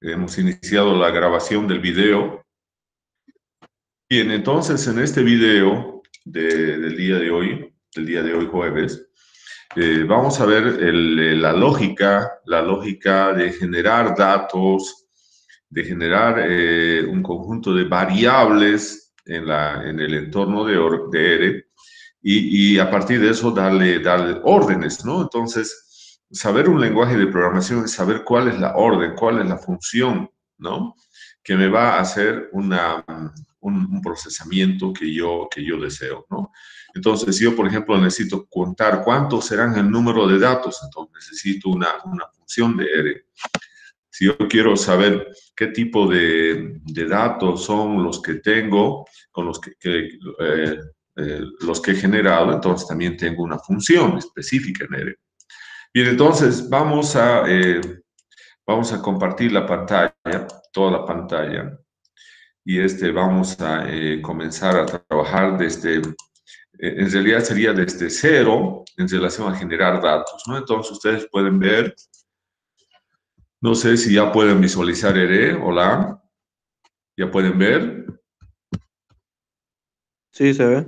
Hemos iniciado la grabación del video. Bien, entonces en este video del día de hoy jueves, vamos a ver la lógica de generar datos, de generar un conjunto de variables en el entorno de ERE y a partir de eso darle órdenes, ¿no? Entonces, saber un lenguaje de programación es saber cuál es la orden, cuál es la función, ¿no? Que me va a hacer un procesamiento que yo deseo, ¿no? Entonces, si yo, por ejemplo, necesito contar cuántos serán el número de datos, entonces necesito una función de R. Si yo quiero saber qué tipo de datos son los que tengo, con los que he generado, entonces también tengo una función específica en R. Bien, entonces vamos a compartir la pantalla, toda la pantalla, y vamos a comenzar a trabajar desde, en realidad sería desde cero en relación a generar datos, ¿no? Entonces ustedes pueden ver, no sé si ya pueden visualizar ERE, hola, ¿ya pueden ver? Sí, se ve.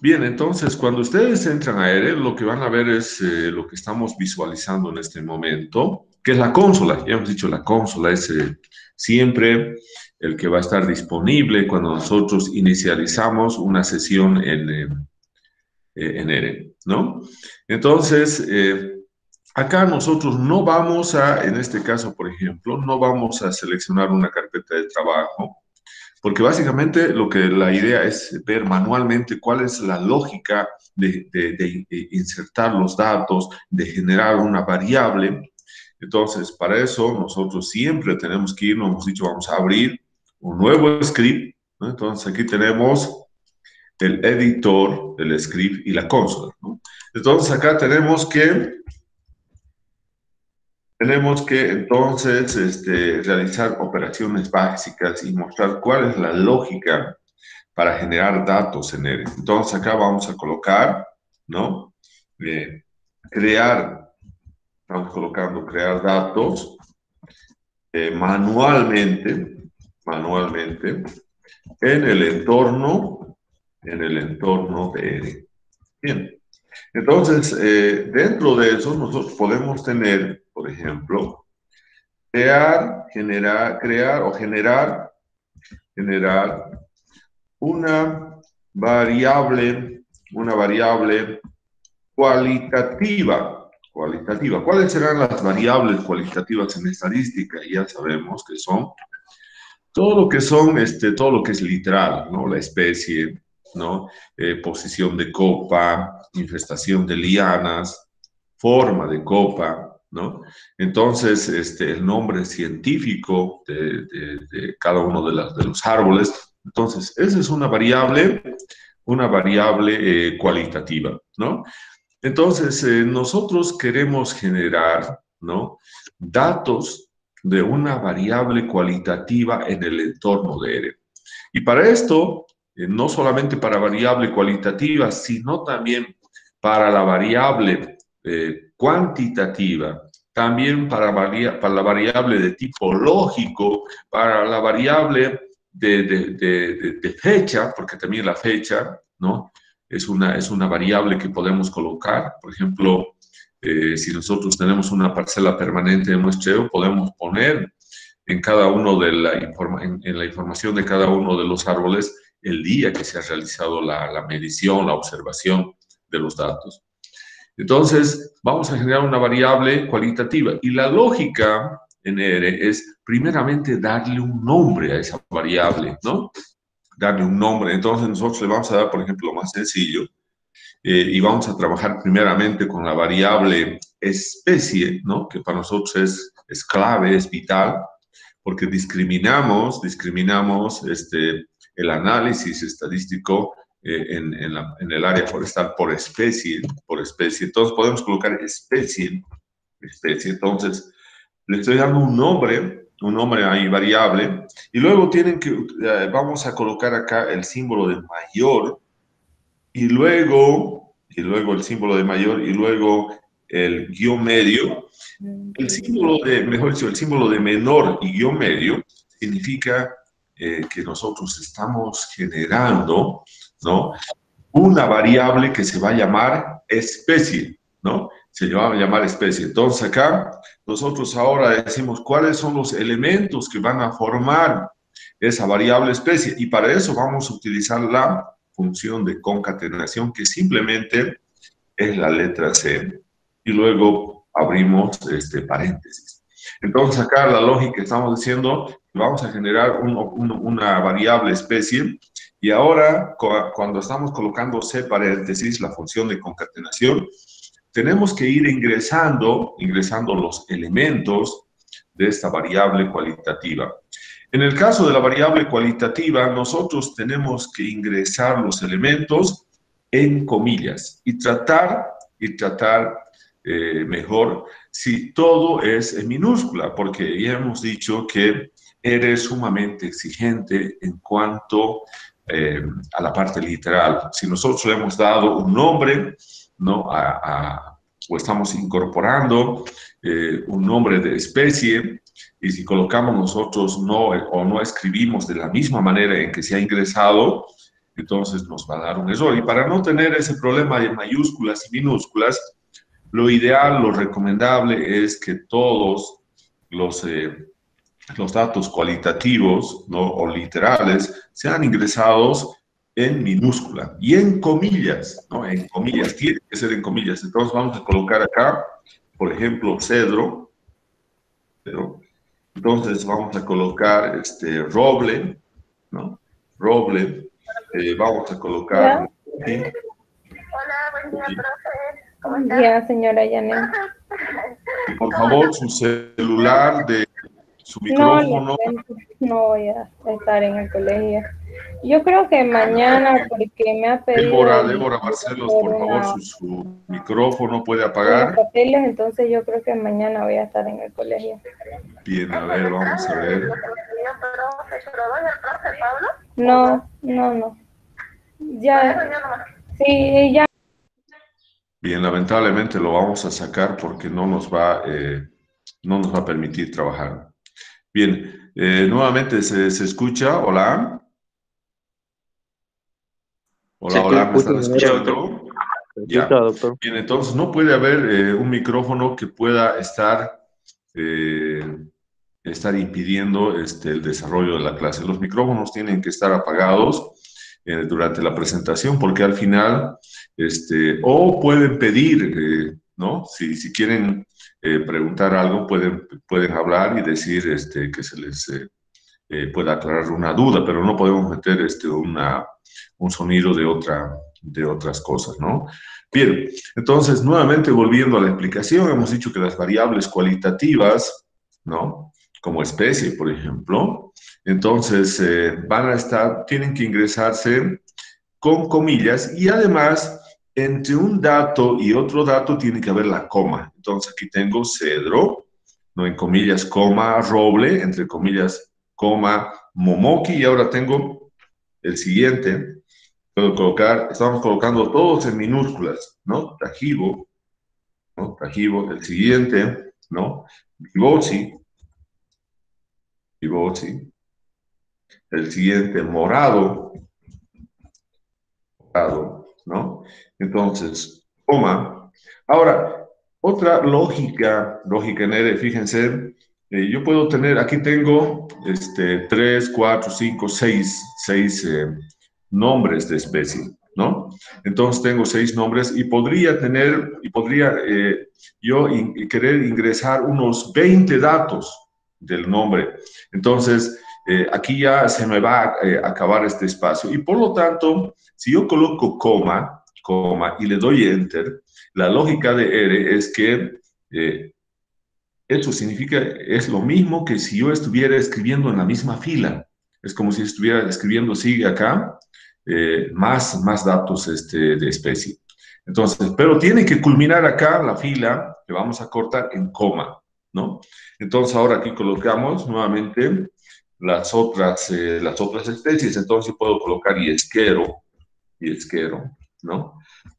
Bien, entonces cuando ustedes entran a ERE, lo que van a ver es lo que estamos visualizando en este momento, que es la consola. Ya hemos dicho, la consola es siempre el que va a estar disponible cuando nosotros inicializamos una sesión en ERE, ¿no? Entonces, acá nosotros no vamos a, en este caso, por ejemplo, no vamos a seleccionar una carpeta de trabajo, porque básicamente la idea es ver manualmente cuál es la lógica de insertar los datos, de generar una variable. Entonces, para eso nosotros siempre tenemos que ir, nos hemos dicho, vamos a abrir un nuevo script, ¿no? Entonces, aquí tenemos el editor, el script y la consola, ¿no? Entonces, acá tenemos que entonces realizar operaciones básicas y mostrar cuál es la lógica para generar datos en él. Entonces acá vamos a colocar, ¿no? Eh, crear, estamos colocando crear datos manualmente en el entorno de ERE. Bien, entonces dentro de eso nosotros podemos tener, por ejemplo, crear o generar una variable, una variable cualitativa. ¿Cuáles serán las variables cualitativas en estadística? Ya sabemos que son todo lo que es literal, ¿no? La especie, ¿no? Posición de copa, infestación de lianas, forma de copa, ¿no? Entonces, el nombre científico de cada uno de los árboles. Entonces, esa es una variable cualitativa, ¿no? Entonces, nosotros queremos generar, ¿no? Datos de una variable cualitativa en el entorno de ERE. Y para esto, no solamente para variable cualitativa, sino también para la variable cuantitativa, también para la variable de tipo lógico, para la variable de fecha, porque también la fecha, ¿no? Es una variable que podemos colocar. Por ejemplo, si nosotros tenemos una parcela permanente de muestreo, podemos poner en cada uno en la información de cada uno de los árboles el día que se ha realizado la medición, la observación de los datos. Entonces, vamos a generar una variable cualitativa y la lógica en R es primeramente darle un nombre a esa variable, ¿no? Darle un nombre. Entonces, nosotros le vamos a dar, por ejemplo, lo más sencillo, y vamos a trabajar primeramente con la variable especie, ¿no? Que para nosotros es clave, es vital, porque discriminamos el análisis estadístico en el área forestal por especie, por especie. Entonces podemos colocar especie. Entonces le estoy dando un nombre ahí variable, y luego vamos a colocar acá el símbolo de mayor, y luego el símbolo de mayor, y luego el guión medio. El símbolo de, mejor dicho, el símbolo de menor y guión medio significa que nosotros estamos generando, ¿no?, una variable que se va a llamar especie, ¿no? Se va a llamar especie. Entonces acá nosotros ahora decimos cuáles son los elementos que van a formar esa variable especie, y para eso vamos a utilizar la función de concatenación, que simplemente es la letra C, y luego abrimos paréntesis. Entonces acá la lógica, estamos diciendo que vamos a generar una variable especie, y ahora cuando estamos colocando C paréntesis, la función de concatenación, tenemos que ir ingresando los elementos de esta variable cualitativa. En el caso de la variable cualitativa, nosotros tenemos que ingresar los elementos en comillas y tratar mejor si todo es en minúscula, porque ya hemos dicho que eres sumamente exigente en cuanto a la parte literal. Si nosotros le hemos dado un nombre, ¿no?, o estamos incorporando un nombre de especie, y si colocamos nosotros no o no escribimos de la misma manera en que se ha ingresado, entonces nos va a dar un error. Y para no tener ese problema de mayúsculas y minúsculas, lo ideal, lo recomendable es que todos los datos cualitativos, ¿no?, o literales sean ingresados en minúscula y en comillas, ¿no? En comillas, tiene que ser en comillas. Entonces vamos a colocar acá, por ejemplo, cedro. Entonces vamos a colocar roble, ¿no? Roble. Vamos a colocar... ¿sí? Hola, buen día, profe. ¿Cómo está? Ya, señora Yanet. Por favor, su celular, su micrófono. No voy a estar en el colegio. Yo creo que mañana, porque me ha pedido... Débora Barcelos, por favor, su micrófono puede apagar. Unos papeles, entonces yo creo que mañana voy a estar en el colegio. Bien, a ver, vamos a ver. No. Ya. Sí, ya. Bien, lamentablemente lo vamos a sacar porque no nos va a permitir trabajar. Bien, nuevamente se escucha. Hola. Hola, ¿me están escuchando? Ya. Doctor. Bien, entonces no puede haber un micrófono que pueda estar impidiendo el desarrollo de la clase. Los micrófonos tienen que estar apagados durante la presentación, porque al final, o pueden pedir, ¿no? Si quieren preguntar algo, pueden hablar y decir que se les pueda aclarar una duda, pero no podemos meter un sonido de otras cosas, ¿no? Bien, entonces, nuevamente volviendo a la explicación, hemos dicho que las variables cualitativas, ¿no?, como especie, por ejemplo, entonces tienen que ingresarse con comillas, y además, entre un dato y otro dato tiene que haber la coma. Entonces, aquí tengo cedro, ¿no?, en comillas, coma, roble, entre comillas, coma, momoki, y ahora tengo el siguiente. Puedo colocar, estamos colocando todos en minúsculas, ¿no? Tajibo, ¿no? Tajibo, el siguiente, ¿no? Vivosi, el siguiente, morado, ¿no? Entonces, coma. Ahora, otra lógica en R, fíjense, yo puedo tener, aquí tengo 3, 4, 5, 6 nombres de especie, ¿no? Entonces tengo 6 nombres y podría yo querer ingresar unos 20 datos del nombre. Entonces, aquí ya se me va a acabar este espacio, y por lo tanto, si yo coloco coma, y le doy enter, la lógica de R es que eso significa, es lo mismo que si yo estuviera escribiendo en la misma fila. Es como si estuviera escribiendo, sigue acá, más datos de especie. Entonces, pero tiene que culminar acá la fila que vamos a cortar en coma, ¿no? Entonces, ahora aquí colocamos nuevamente las otras especies. Entonces, puedo colocar yesquero, ¿no?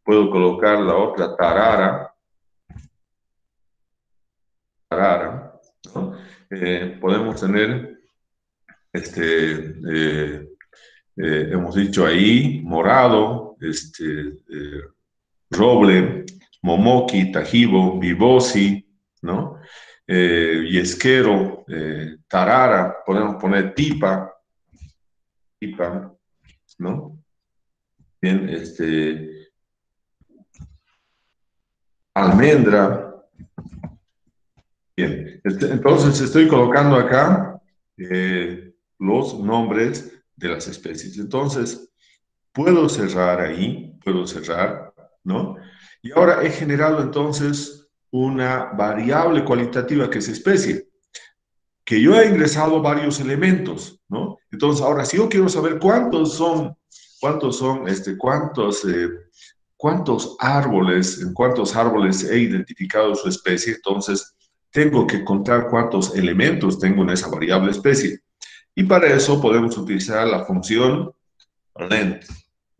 Puedo colocar la otra tarara, tarara, ¿no? Podemos tener, hemos dicho ahí, morado, roble, momoki, tajibo, bibosi, ¿no? Yesquero, tarara, podemos poner tipa, ¿no? Bien, almendra. Bien, entonces estoy colocando acá los nombres de las especies. Entonces, puedo cerrar ahí, puedo cerrar, ¿no? Y ahora he generado entonces una variable cualitativa que es especie, que yo he ingresado varios elementos, ¿no? Entonces, ahora si yo quiero saber cuántos árboles, en cuántos árboles he identificado su especie, entonces tengo que contar cuántos elementos tengo en esa variable especie. Y para eso podemos utilizar la función length.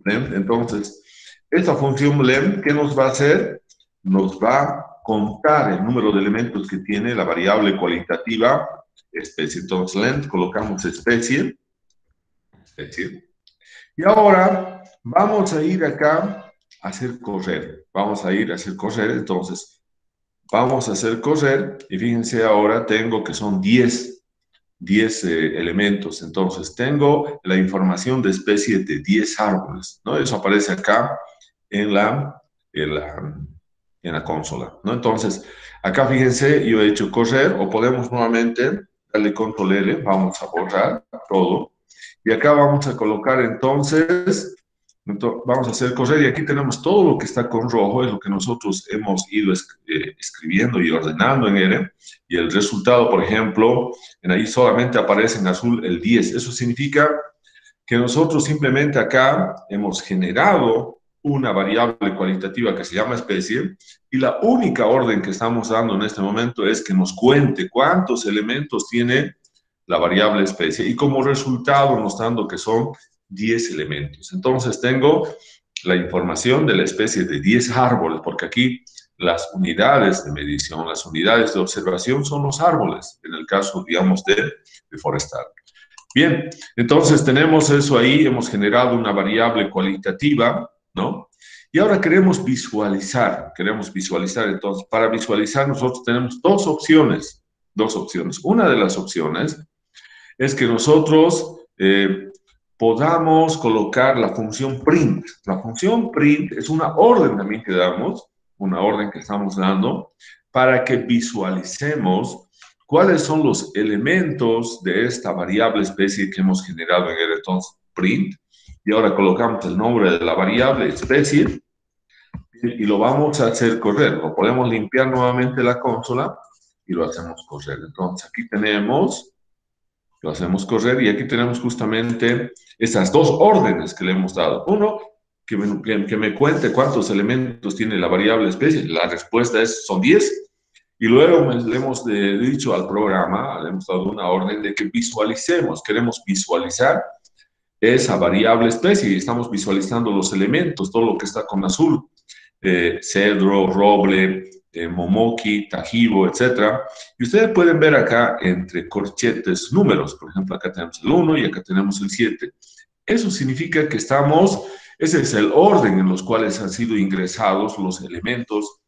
Entonces, esta función length, ¿qué nos va a hacer? Nos va a contar el número de elementos que tiene la variable cualitativa especie. Entonces, length, colocamos especie. Y ahora vamos a ir acá a hacer correr. Vamos a ir a hacer correr. Entonces, vamos a hacer correr. Y fíjense ahora, tengo que son 10 elementos. Entonces, tengo la información de especie de 10 árboles, ¿no? Eso aparece acá en en la, en la consola, ¿no? Entonces, acá fíjense, yo he hecho correr, o podemos nuevamente darle control L, vamos a borrar todo. Y acá vamos a colocar entonces, vamos a hacer correr, y aquí tenemos todo lo que está con rojo, es lo que nosotros hemos ido escribiendo y ordenando en R, y el resultado, por ejemplo, en ahí solamente aparece en azul el 10. Eso significa que nosotros simplemente acá hemos generado una variable cualitativa que se llama especie, y la única orden que estamos dando en este momento es que nos cuente cuántos elementos tiene la variable especie, y como resultado nos dando que son 10 elementos. Entonces tengo la información de la especie de 10 árboles, porque aquí las unidades de medición, las unidades de observación son los árboles, en el caso, digamos, de forestal. Bien, entonces tenemos eso ahí, hemos generado una variable cualitativa, ¿no? Y ahora queremos visualizar, entonces, para visualizar nosotros tenemos dos opciones. Una de las opciones es que nosotros podamos colocar la función print. La función print es una orden también que damos, una orden que estamos dando para que visualicemos cuáles son los elementos de esta variable especie que hemos generado en el entonces print. Y ahora colocamos el nombre de la variable especie y lo vamos a hacer correr. Lo podemos limpiar nuevamente la consola y lo hacemos correr. Entonces aquí lo hacemos correr, y aquí tenemos justamente esas dos órdenes que le hemos dado. Uno, que me cuente cuántos elementos tiene la variable especie. La respuesta son 10. Y luego le hemos dicho al programa, le hemos dado una orden de que visualicemos, queremos visualizar esa variable especie, y estamos visualizando los elementos, todo lo que está con azul, cedro, roble, momoki, tajibo, etc. Y ustedes pueden ver acá entre corchetes números. Por ejemplo, acá tenemos el 1 y acá tenemos el 7. Eso significa que ese es el orden en los cuales han sido ingresados los elementos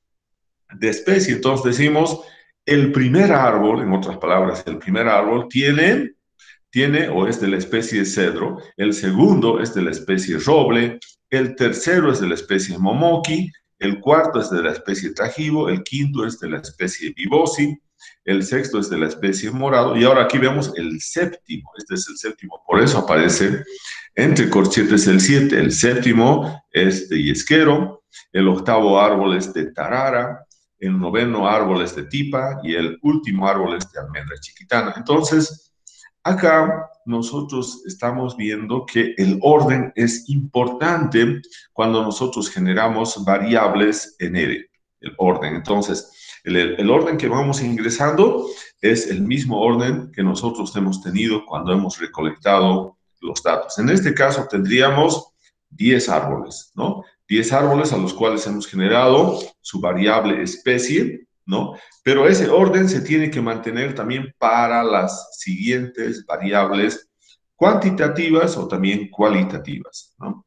de especie. Entonces decimos, el primer árbol, en otras palabras, el primer árbol tiene o es de la especie cedro, el segundo es de la especie roble, el tercero es de la especie momoki, el cuarto es de la especie tajibo, el quinto es de la especie bibosi, el sexto es de la especie morado, y ahora aquí vemos el séptimo. Este es el séptimo, por eso aparece entre corchetes el 7. El séptimo es de yesquero, el octavo árbol es de tarara, el noveno árbol es de tipa, y el último árbol es de almendra chiquitana. Entonces, acá nosotros estamos viendo que el orden es importante cuando nosotros generamos variables en R, el orden. Entonces, el orden que vamos ingresando es el mismo orden que nosotros hemos tenido cuando hemos recolectado los datos. En este caso tendríamos 10 árboles, ¿no? 10 árboles a los cuales hemos generado su variable especie, ¿no? Pero ese orden se tiene que mantener también para las siguientes variables cuantitativas o también cualitativas, ¿no?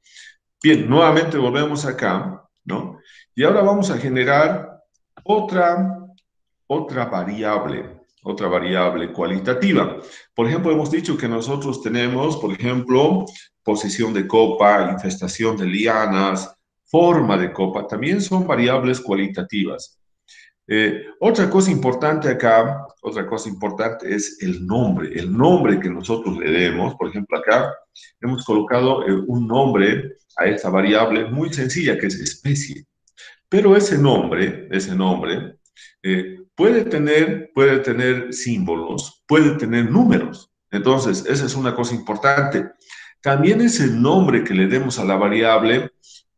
Bien, nuevamente volvemos acá, ¿no? Y ahora vamos a generar otra, otra variable cualitativa. Por ejemplo, hemos dicho que nosotros tenemos, por ejemplo, posición de copa, infestación de lianas, forma de copa, también son variables cualitativas. Otra cosa importante acá, otra cosa importante es el nombre que nosotros le demos. Por ejemplo, acá hemos colocado un nombre a esta variable muy sencilla que es especie. Pero ese nombre puede tener símbolos, puede tener números. Entonces, esa es una cosa importante. También ese nombre que le demos a la variable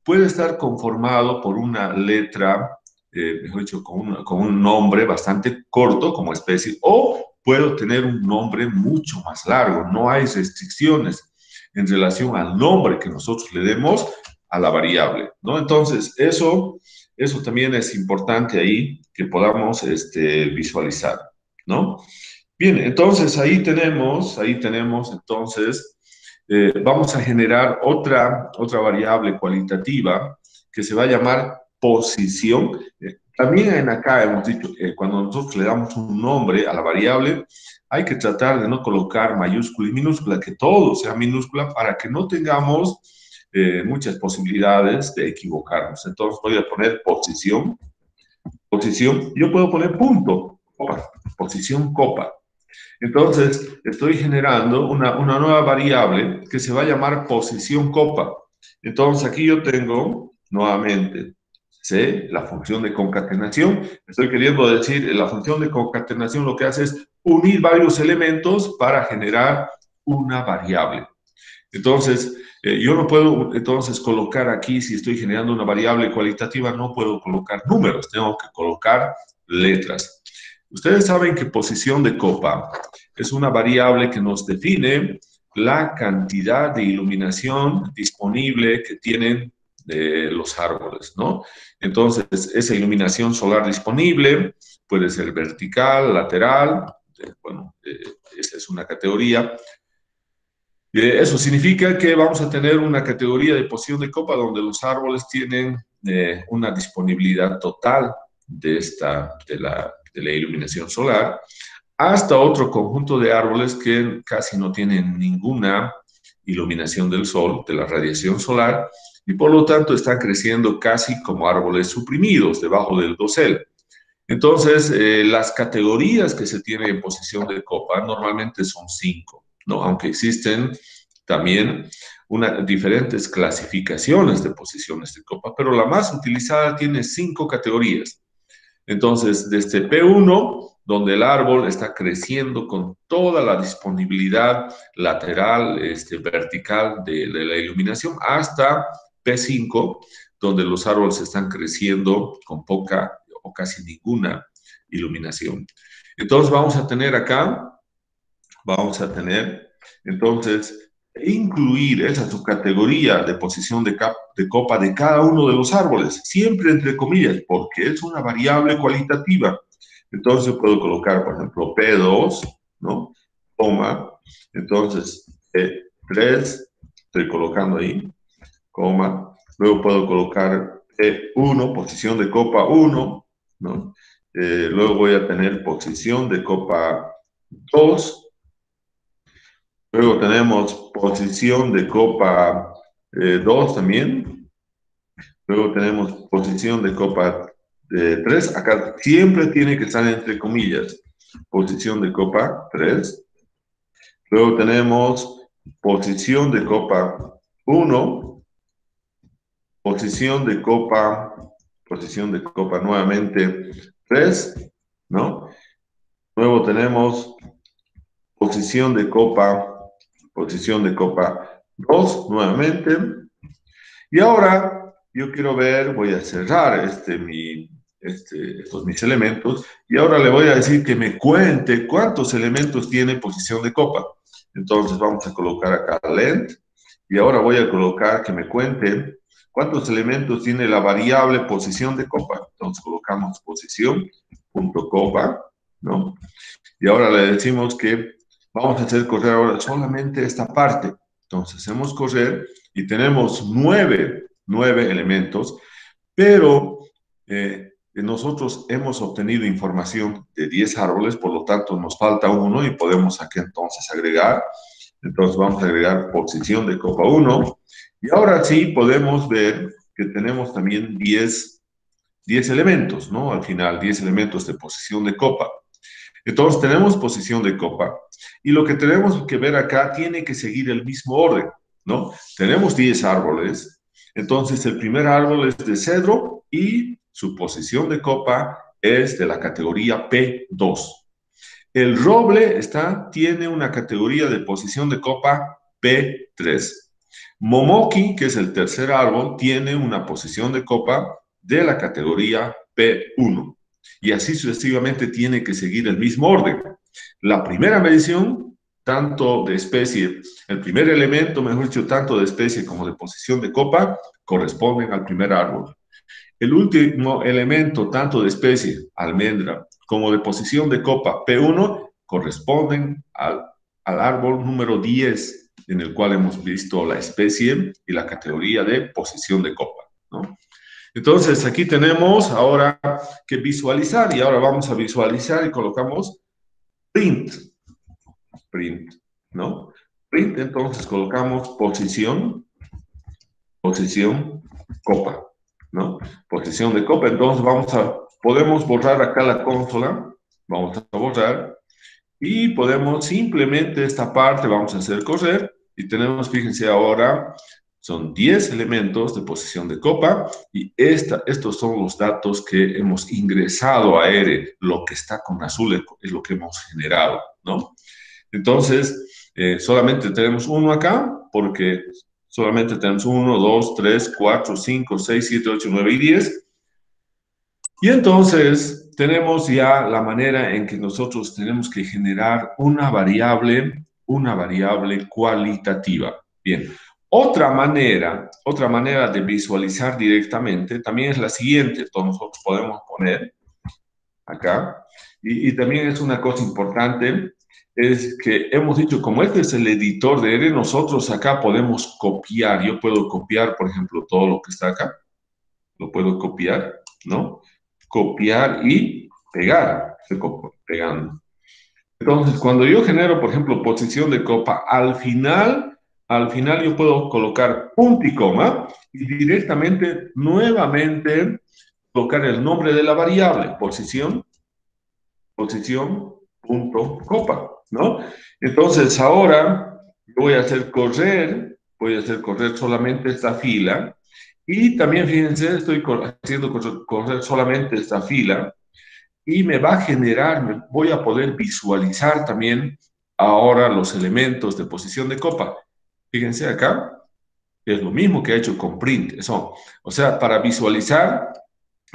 puede estar conformado por una letra, mejor dicho, con un nombre bastante corto como especie, o puedo tener un nombre mucho más largo. No hay restricciones en relación al nombre que nosotros le demos a la variable, ¿no? Entonces, eso también es importante ahí que podamos visualizar, ¿no? Bien, entonces ahí tenemos entonces, vamos a generar otra variable cualitativa que se va a llamar posición. También en acá hemos dicho que cuando nosotros le damos un nombre a la variable, hay que tratar de no colocar mayúscula y minúscula, que todo sea minúscula para que no tengamos muchas posibilidades de equivocarnos. Entonces voy a poner posición, yo puedo poner punto, copa, posición copa. Entonces estoy generando una nueva variable que se va a llamar posición copa. Entonces aquí yo tengo nuevamente C, la función de concatenación. Estoy queriendo decir, la función de concatenación lo que hace es unir varios elementos para generar una variable. Entonces, yo no puedo entonces colocar aquí, si estoy generando una variable cualitativa, no puedo colocar números, tengo que colocar letras. Ustedes saben que posición de copa es una variable que nos define la cantidad de iluminación disponible que tienen los árboles, ¿no? Entonces, esa iluminación solar disponible puede ser vertical, lateral, bueno, esa es una categoría. Eso significa que vamos a tener una categoría de posición de copa donde los árboles tienen una disponibilidad total de la iluminación solar, hasta otro conjunto de árboles que casi no tienen ninguna iluminación del sol, de la radiación solar, y por lo tanto están creciendo casi como árboles suprimidos debajo del dosel. Entonces, las categorías que se tienen en posición de copa normalmente son 5, ¿no? Aunque existen también diferentes clasificaciones de posiciones de copa, pero la más utilizada tiene 5 categorías. Entonces, desde P1, donde el árbol está creciendo con toda la disponibilidad lateral, vertical de la iluminación, hasta P5, donde los árboles están creciendo con poca o casi ninguna iluminación. Entonces, vamos a tener entonces, incluir esa subcategoría de posición de copa de cada uno de los árboles, siempre entre comillas, porque es una variable cualitativa. Entonces puedo colocar, por ejemplo, P2, ¿no? Coma, entonces P3, estoy colocando ahí, coma, luego puedo colocar P1, posición de copa 1, ¿no? Luego voy a tener posición de copa 2, luego tenemos posición de copa 2 también. Luego tenemos posición de copa 3. Acá siempre tiene que estar entre comillas. Posición de copa 3. Luego tenemos posición de copa 1. Posición de copa nuevamente 3, ¿no? Luego tenemos posición de copa 2 nuevamente. Y ahora yo quiero ver, voy a cerrar estos mis elementos y ahora le voy a decir que me cuente cuántos elementos tiene posición de copa. Entonces vamos a colocar acá length y ahora voy a colocar que me cuente cuántos elementos tiene la variable posición de copa. Entonces colocamos posición punto copa, ¿no? Y ahora le decimos que vamos a hacer correr ahora solamente esta parte. Entonces, hacemos correr y tenemos nueve elementos, pero nosotros hemos obtenido información de 10 árboles, por lo tanto nos falta uno y podemos aquí entonces agregar. Entonces vamos a agregar posición de copa 1 y ahora sí podemos ver que tenemos también 10 elementos, ¿no? Al final, 10 elementos de posición de copa. Entonces tenemos posición de copa y lo que tenemos que ver acá tiene que seguir el mismo orden, ¿no? Tenemos 10 árboles, entonces el primer árbol es de cedro y su posición de copa es de la categoría P2. El roble tiene una categoría de posición de copa P3. Momoki, que es el tercer árbol, tiene una posición de copa de la categoría P1. Y así sucesivamente tiene que seguir el mismo orden. La primera medición, tanto de especie, el primer elemento, mejor dicho, tanto de especie como de posición de copa, corresponden al primer árbol. El último elemento, tanto de especie, almendra, como de posición de copa P1, corresponden al árbol número 10, en el cual hemos visto la especie y la categoría de posición de copa, ¿no? Entonces, aquí tenemos ahora que visualizar, y ahora vamos a visualizar y colocamos print, ¿no? Print, entonces colocamos posición, copa, ¿no? Posición de copa, entonces podemos borrar acá la consola, vamos a borrar, y podemos simplemente esta parte, vamos a hacer correr, y tenemos, fíjense ahora, son 10 elementos de posición de copa, y estos son los datos que hemos ingresado a ERE, lo que está con azul es lo que hemos generado, ¿no? Entonces, solamente tenemos uno acá, porque solamente tenemos 1, 2, 3, 4, 5, 6, 7, 8, 9 y 10. Y entonces tenemos ya la manera en que nosotros tenemos que generar una variable cualitativa. Bien, otra manera de visualizar directamente también es la siguiente. Entonces nosotros podemos poner acá, y también es una cosa importante, es que hemos dicho, como este es el editor de R, nosotros acá podemos copiar. Yo puedo copiar, por ejemplo, todo lo que está acá. Lo puedo copiar, ¿no? Copiar y pegar. Estoy pegando. Entonces, cuando yo genero, por ejemplo, posición de copa, al final yo puedo colocar punto y coma y directamente, nuevamente, colocar el nombre de la variable, posición, punto copa, ¿no? Entonces, ahora voy a hacer correr solamente esta fila y también, fíjense, estoy haciendo correr solamente esta fila y me va a generar, voy a poder visualizar también ahora los elementos de posición de copa. Fíjense acá, es lo mismo que he hecho con print. Eso, o sea, para visualizar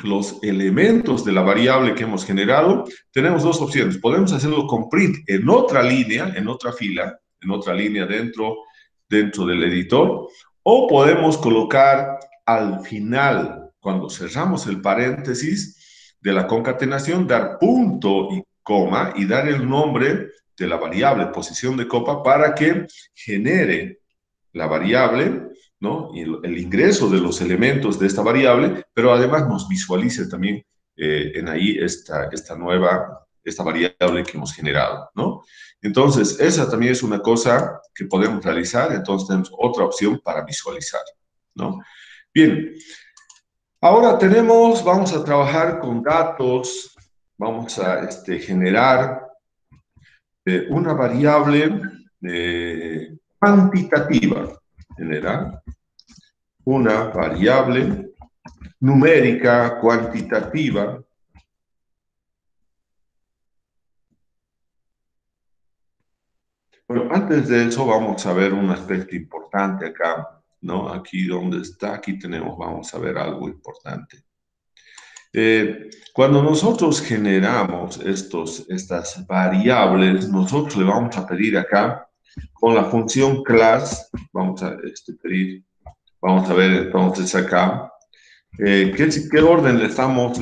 los elementos de la variable que hemos generado, tenemos dos opciones. Podemos hacerlo con print en otra línea, en otra fila, en otra línea dentro del editor, o podemos colocar al final, cuando cerramos el paréntesis de la concatenación, dar punto y coma y dar el nombre de la variable posición de copa para que genere la variable, ¿no? Y el ingreso de los elementos de esta variable, pero además nos visualice también en ahí esta variable que hemos generado, ¿no? Entonces, esa también es una cosa que podemos realizar, entonces tenemos otra opción para visualizar, ¿no? Bien, ahora vamos a trabajar con datos, vamos a generar una variable cuantitativa, generar una variable numérica cuantitativa Bueno, antes de eso vamos a ver un aspecto importante acá, ¿no? Aquí donde está, aquí vamos a ver algo importante. Cuando nosotros generamos estas variables, nosotros le vamos a pedir acá, con la función class, vamos a ver entonces acá, ¿Qué orden le estamos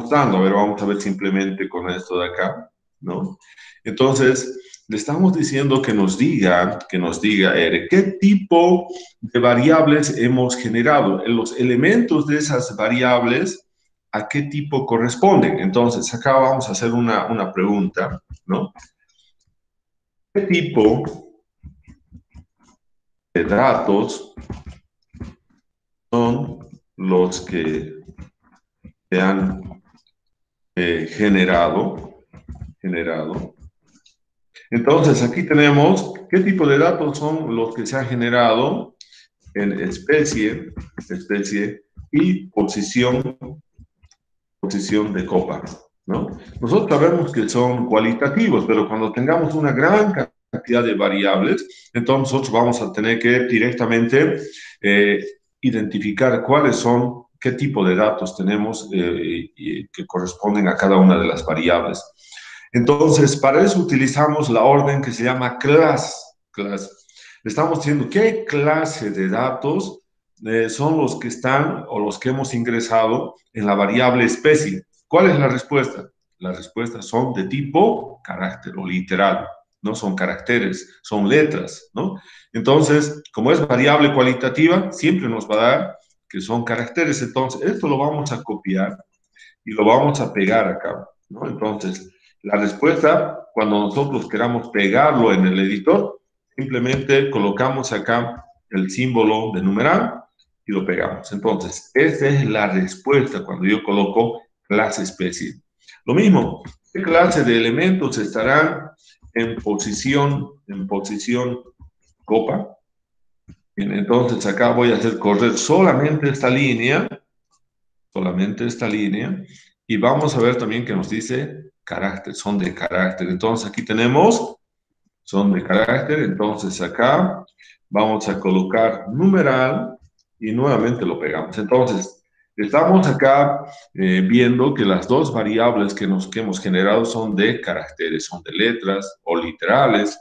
dando? A ver, vamos a ver simplemente con esto de acá, ¿no? Entonces, le estamos diciendo que nos diga, qué tipo de variables hemos generado, los elementos de esas variables, a qué tipo corresponden. Entonces, acá vamos a hacer una pregunta, ¿no? ¿Qué tipo de datos son los que se han generado? Entonces, aquí tenemos qué tipo de datos son los que se han generado en especie y posición de copa, ¿no? Nosotros sabemos que son cualitativos, pero cuando tengamos una gran cantidad de variables, entonces nosotros vamos a tener que directamente eh, identificar qué tipo de datos tenemos y que corresponden a cada una de las variables. Entonces, para eso utilizamos la orden que se llama class. Le estamos diciendo qué clase de datos son los que están o los que hemos ingresado en la variable especie. ¿Cuál es la respuesta? Las respuestas son de tipo carácter o literal, no son caracteres, son letras, ¿no? Entonces, como es variable cualitativa, siempre nos va a dar que son caracteres. Entonces, esto lo vamos a copiar y lo vamos a pegar acá, ¿no? Entonces, la respuesta, cuando nosotros queramos pegarlo en el editor, simplemente colocamos acá el símbolo de numeral y lo pegamos. Entonces, esa es la respuesta cuando yo coloco clase especie. Lo mismo, ¿qué clase de elementos estarán en posición copa? Bien, entonces acá voy a hacer correr solamente esta línea, y vamos a ver también que nos dice carácter, son de carácter. Entonces aquí tenemos, son de carácter, entonces acá vamos a colocar numeral y nuevamente lo pegamos. Entonces, estamos acá viendo que las dos variables que hemos generado son de caracteres, son de letras o literales,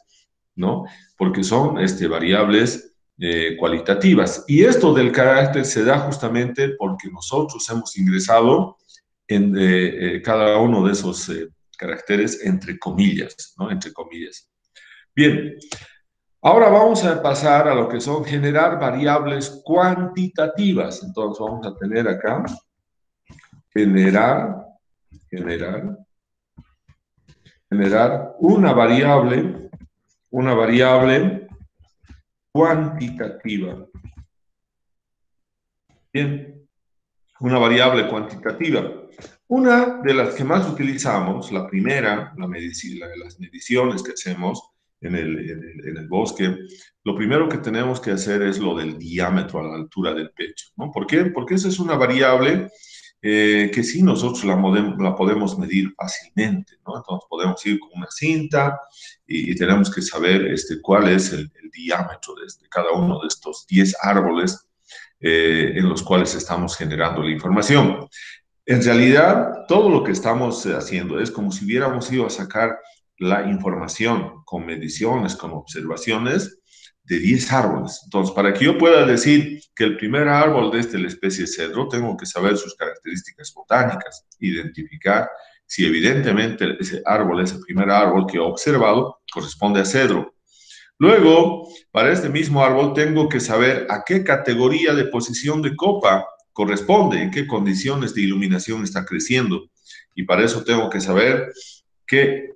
¿no? Porque son variables cualitativas. Y esto del carácter se da justamente porque nosotros hemos ingresado en cada uno de esos caracteres entre comillas, ¿no? Entre comillas. Bien, ahora vamos a pasar a lo que son generar variables cuantitativas. Entonces vamos a tener acá generar una variable cuantitativa. Bien, una variable cuantitativa. Una de las que más utilizamos, la primera, las mediciones que hacemos en el bosque, lo primero que tenemos que hacer es lo del diámetro a la altura del pecho, ¿no? ¿Por qué? Porque esa es una variable que sí nosotros la podemos medir fácilmente, ¿no? Entonces podemos ir con una cinta y tenemos que saber cuál es el diámetro de cada uno de estos 10 árboles en los cuales estamos generando la información. En realidad, todo lo que estamos haciendo es como si hubiéramos ido a sacar la información con mediciones, con observaciones de 10 árboles. Entonces, para que yo pueda decir que el primer árbol de la especie cedro, tengo que saber sus características botánicas, identificar si evidentemente ese primer árbol que he observado, corresponde a cedro. Luego, para este mismo árbol tengo que saber a qué categoría de posición de copa corresponde, en qué condiciones de iluminación está creciendo. Y para eso tengo que saber qué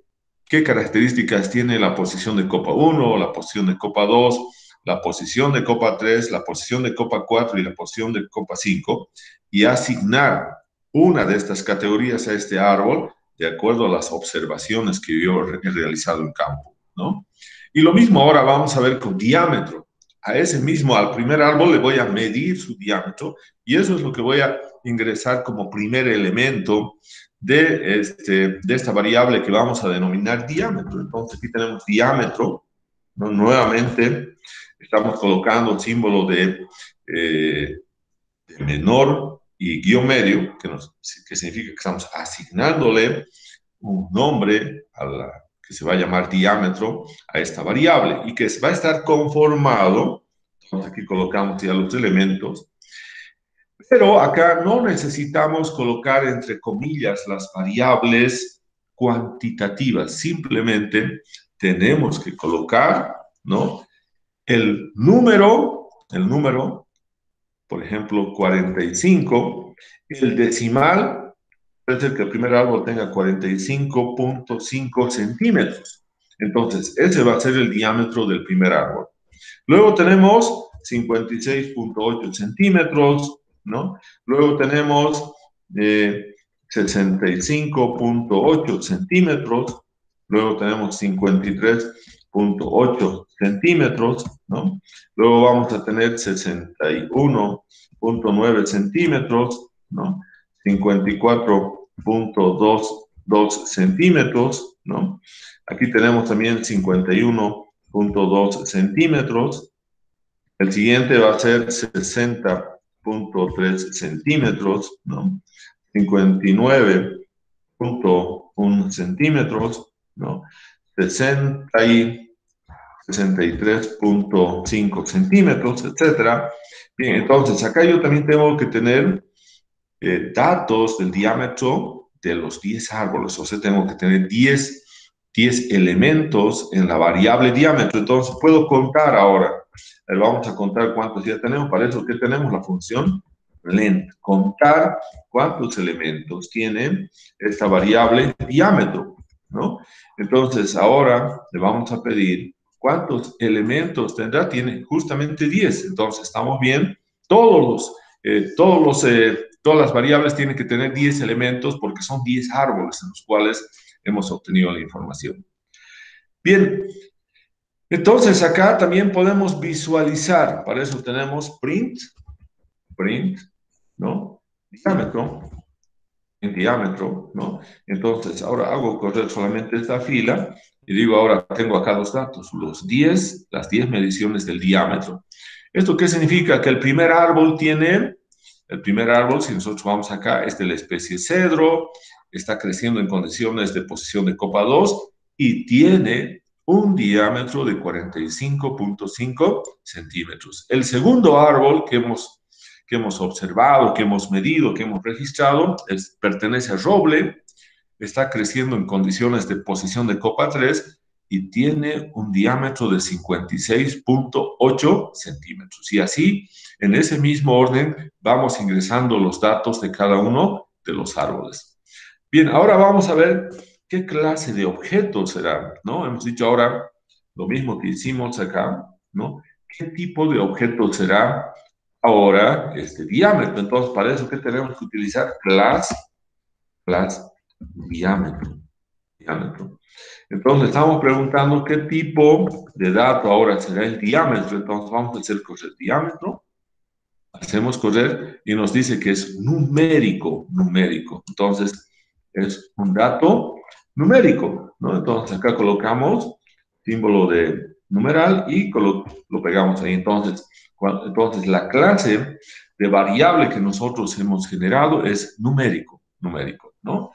características tiene la posición de copa 1, la posición de copa 2, la posición de copa 3, la posición de copa 4 y la posición de copa 5, y asignar una de estas categorías a este árbol de acuerdo a las observaciones que yo he realizado en campo, ¿no? Y lo mismo ahora vamos a ver con diámetro. Al primer árbol le voy a medir su diámetro y eso es lo que voy a ingresar como primer elemento de esta variable que vamos a denominar diámetro. Entonces aquí tenemos diámetro, ¿no? Nuevamente estamos colocando el símbolo de menor y guión medio, que significa que estamos asignándole un nombre que se va a llamar diámetro a esta variable y que va a estar conformado, entonces aquí colocamos ya los elementos, Pero acá no necesitamos colocar entre comillas las variables cuantitativas, simplemente tenemos que colocar, ¿no? El número, por ejemplo, 45, el decimal, puede ser que el primer árbol tenga 45.5 centímetros. Entonces, ese va a ser el diámetro del primer árbol. Luego tenemos 56.8 centímetros, ¿no? Luego tenemos 65.8 centímetros. Luego tenemos 53.8 centímetros, ¿no? Luego vamos a tener 61.9 centímetros, ¿no? 54.2 centímetros, ¿no? Aquí tenemos también 51.2 centímetros. El siguiente va a ser 60.3 centímetros, ¿no? 59.1 centímetros, ¿no? 63.5 centímetros, etcétera. Bien, entonces acá yo también tengo que tener datos del diámetro de los 10 árboles, o sea, tengo que tener 10 elementos en la variable diámetro. Entonces puedo contar ahora. Vamos a contar cuántos ya tenemos. Para eso, ¿qué tenemos? La función length. Contar cuántos elementos tiene esta variable diámetro, ¿no? Entonces ahora le vamos a pedir cuántos elementos tendrá. Tiene justamente 10. Entonces estamos bien. Todas las variables tienen que tener 10 elementos porque son 10 árboles en los cuales hemos obtenido la información. Bien, entonces acá también podemos visualizar. Para eso tenemos print, ¿no? Diámetro, en diámetro, ¿no? Entonces ahora hago correr solamente esta fila y digo, ahora tengo acá los datos, las 10 mediciones del diámetro. ¿Esto qué significa? Que el primer árbol, si nosotros vamos acá, es de la especie cedro, está creciendo en condiciones de posición de copa 2 y tiene un diámetro de 45.5 centímetros. El segundo árbol que hemos observado, que hemos medido, que hemos registrado, pertenece a roble, está creciendo en condiciones de posición de copa 3 y tiene un diámetro de 56.8 centímetros. Y así, en ese mismo orden, vamos ingresando los datos de cada uno de los árboles. Bien, ahora vamos a ver qué clase de objeto será, ¿no? Hemos dicho ahora lo mismo que hicimos acá, ¿no? ¿Qué tipo de objeto será ahora este diámetro? Entonces, para eso, ¿qué tenemos que utilizar? Class diámetro. Entonces, estamos preguntando qué tipo de dato ahora será el diámetro. Entonces, vamos a hacer correr diámetro. Hacemos correr y nos dice que es numérico. Entonces, es un dato numérico, ¿no? Entonces, acá colocamos símbolo de numeral y lo pegamos ahí. Entonces, la clase de variable que nosotros hemos generado es numérico, ¿no?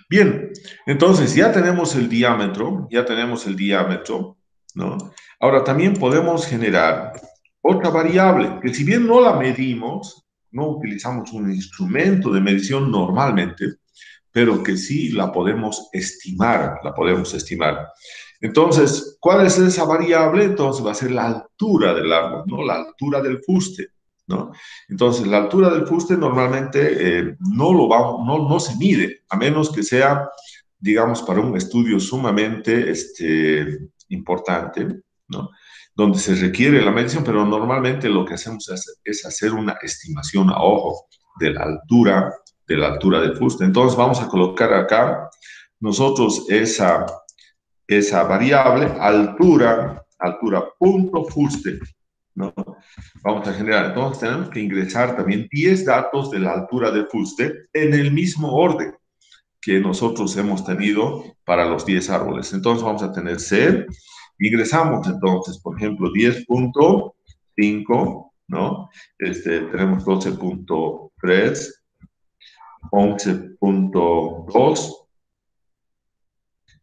Bien, entonces ya tenemos el diámetro, ¿no? Ahora también podemos generar otra variable que si bien no la medimos, no utilizamos un instrumento de medición normalmente, pero que sí la podemos estimar, Entonces, ¿cuál es esa variable? Entonces va a ser la altura del árbol, ¿no? La altura del fuste, ¿no? Entonces, la altura del fuste normalmente no se mide, a menos que sea, digamos, para un estudio sumamente importante, ¿no? Donde se requiere la medición, pero normalmente lo que hacemos es hacer una estimación a ojo de la altura del fuste. Entonces, vamos a colocar acá nosotros esa variable, altura punto fuste, ¿no? Vamos a generar, entonces tenemos que ingresar también 10 datos de la altura de fuste en el mismo orden que nosotros hemos tenido para los 10 árboles. Entonces vamos a tener C, ingresamos entonces, por ejemplo, 10.5, ¿no? Tenemos 12.3, 11.2,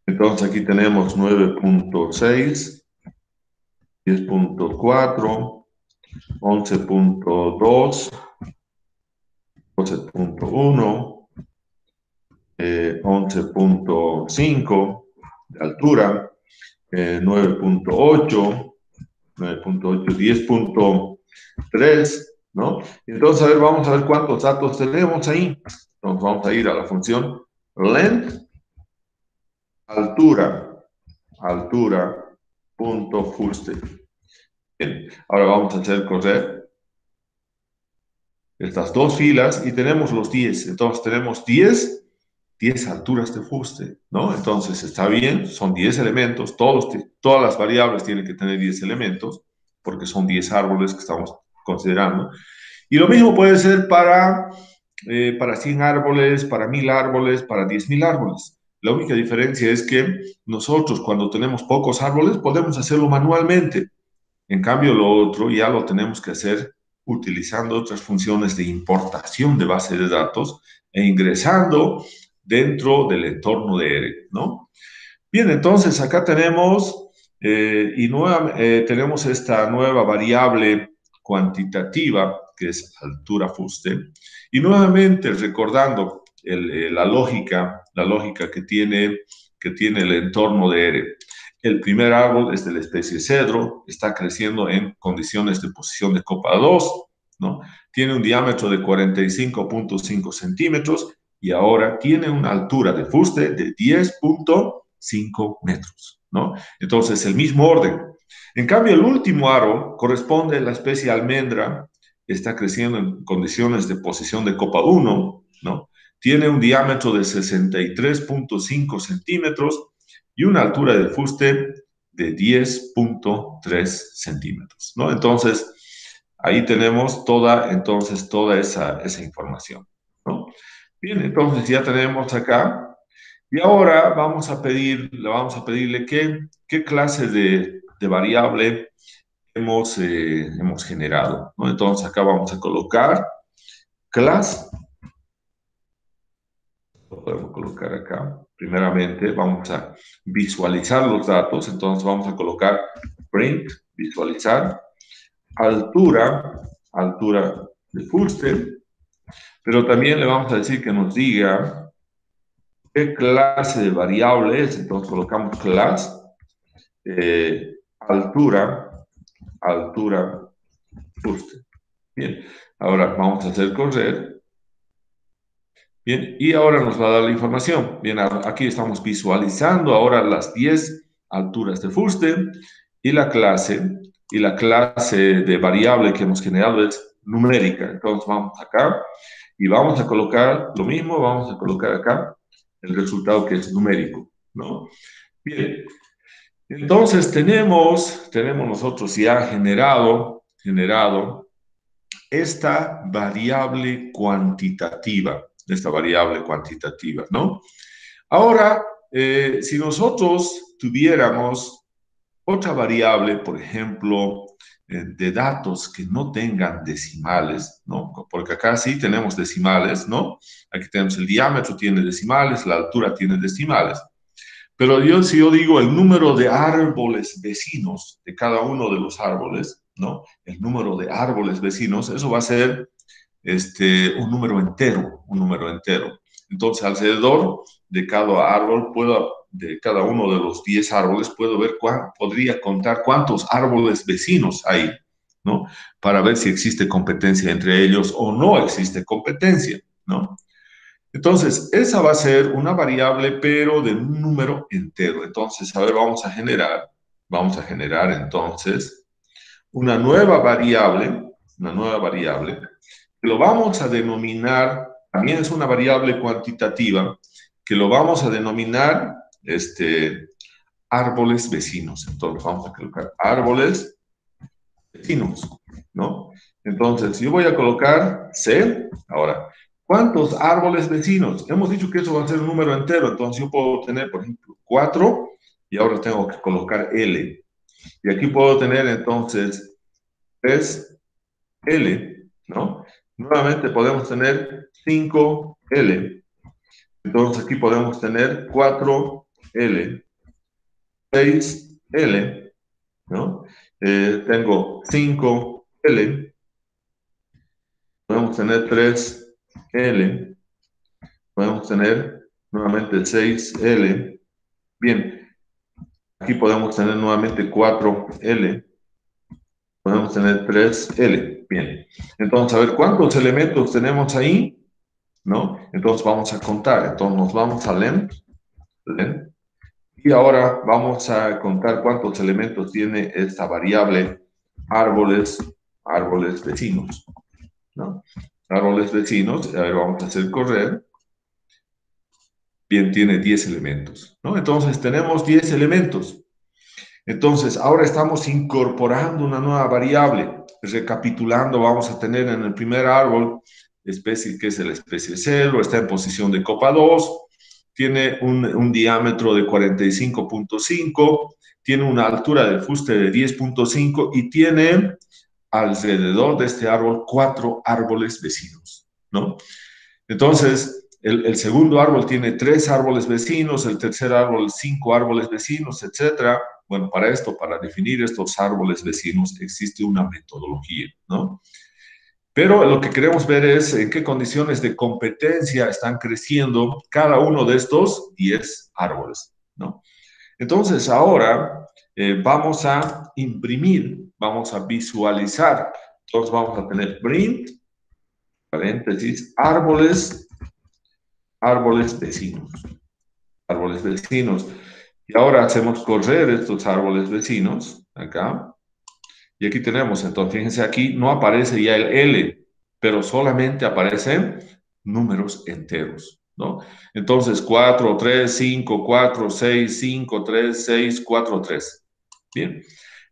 entonces aquí tenemos 9.6, 10.4, 11.2, 12.1, 11.5 de altura, 9.8, 10.3, ¿no? Entonces, a ver, vamos a ver cuántos datos tenemos ahí. Entonces, vamos a ir a la función length, altura, punto fuste. Bien, ahora vamos a hacer correr estas dos filas y tenemos los 10. Entonces, tenemos 10 alturas de fuste, ¿no? Entonces, está bien, son 10 elementos, todas las variables tienen que tener 10 elementos, porque son 10 árboles que estamos considerando. Y lo mismo puede ser para 100 árboles, para 1000 árboles, para 10.000 árboles. La única diferencia es que nosotros, cuando tenemos pocos árboles, podemos hacerlo manualmente. En cambio, lo otro ya lo tenemos que hacer utilizando otras funciones de importación de base de datos e ingresando dentro del entorno de ERE, ¿no? Bien, entonces acá tenemos, tenemos esta nueva variable cuantitativa, que es altura fuste, y nuevamente recordando la lógica que tiene el entorno de ERE. El primer árbol es de la especie cedro, está creciendo en condiciones de posición de copa 2, ¿no? Tiene un diámetro de 45.5 centímetros y ahora tiene una altura de fuste de 10.5 metros, ¿no? Entonces, el mismo orden. En cambio, el último aro corresponde a la especie almendra, está creciendo en condiciones de posición de copa 1, ¿no? Tiene un diámetro de 63.5 centímetros y una altura de fuste de 10.3 centímetros, ¿no? Entonces, ahí tenemos toda esa información, ¿no? Bien, entonces ya tenemos acá, y ahora le vamos a pedirle qué clase de variable hemos generado, ¿no? Entonces acá vamos a colocar class, lo podemos colocar acá. Primeramente vamos a visualizar los datos, entonces vamos a colocar print, visualizar, altura de fuste, pero también le vamos a decir que nos diga qué clase de variable es. Entonces colocamos class, altura, fuste. Bien, ahora vamos a hacer correr. Bien, y ahora nos va a dar la información. Bien, aquí estamos visualizando ahora las 10 alturas de fuste y la clase de variable que hemos generado es numérica. Entonces vamos acá y vamos a colocar lo mismo, vamos a colocar acá el resultado que es numérico, ¿no? Bien, entonces tenemos nosotros ya generado esta variable cuantitativa, ¿no? Ahora, si nosotros tuviéramos otra variable, por ejemplo, de datos que no tengan decimales, ¿no? Porque acá sí tenemos decimales, ¿no? Aquí tenemos el diámetro, tiene decimales, la altura tiene decimales. Pero si yo digo el número de árboles vecinos de cada uno de los árboles, ¿no? El número de árboles vecinos, eso va a ser un número entero, Entonces, alrededor de cada árbol, de cada uno de los 10 árboles, podría contar cuántos árboles vecinos hay, ¿no? Para ver si existe competencia entre ellos o no existe competencia, ¿no? Entonces, esa va a ser una variable, pero de un número entero. Entonces, a ver, vamos a generar entonces una nueva variable, que lo vamos a denominar, también es una variable cuantitativa, que lo vamos a denominar árboles vecinos. Entonces, vamos a colocar árboles vecinos, ¿no? Entonces, yo voy a colocar C. Ahora, ¿cuántos árboles vecinos? Hemos dicho que eso va a ser un número entero, entonces yo puedo tener, por ejemplo, 4, y ahora tengo que colocar L. Y aquí puedo tener, entonces, 3L, ¿no? Nuevamente podemos tener 5L. Entonces aquí podemos tener 4L, 6L, ¿no? Tengo 5L, L, podemos tener 3L, podemos tener nuevamente 6L. Bien, aquí podemos tener nuevamente 4L, podemos tener 3L. Bien, entonces, a ver, ¿cuántos elementos tenemos ahí? ¿No? Entonces vamos a contar. Entonces nos vamos a len, y ahora vamos a contar cuántos elementos tiene esta variable árboles vecinos, ¿no? Árboles vecinos, a ver, vamos a hacer correr. Bien, tiene 10 elementos, ¿no? Entonces tenemos 10 elementos. Entonces, ahora estamos incorporando una nueva variable. Recapitulando, vamos a tener en el primer árbol especie que es la especie 0, está en posición de copa 2, tiene un diámetro de 45.5, tiene una altura del fuste de 10.5 y tiene alrededor de este árbol 4 árboles vecinos, ¿no? Entonces, el segundo árbol tiene 3 árboles vecinos, el tercer árbol 5 árboles vecinos, etcétera. Bueno, para esto, para definir estos árboles vecinos, existe una metodología, ¿no? Pero lo que queremos ver es en qué condiciones de competencia están creciendo cada uno de estos 10 árboles, ¿no? Entonces, ahora vamos a imprimir, vamos a visualizar. Entonces, vamos a tener print, paréntesis, árboles vecinos. Árboles vecinos. Y ahora hacemos correr estos árboles vecinos, acá. Y aquí tenemos, entonces, fíjense aquí, no aparece ya el L, pero solamente aparecen números enteros, ¿no? Entonces, 4, 3, 5, 4, 6, 5, 3, 6, 4, 3. Bien.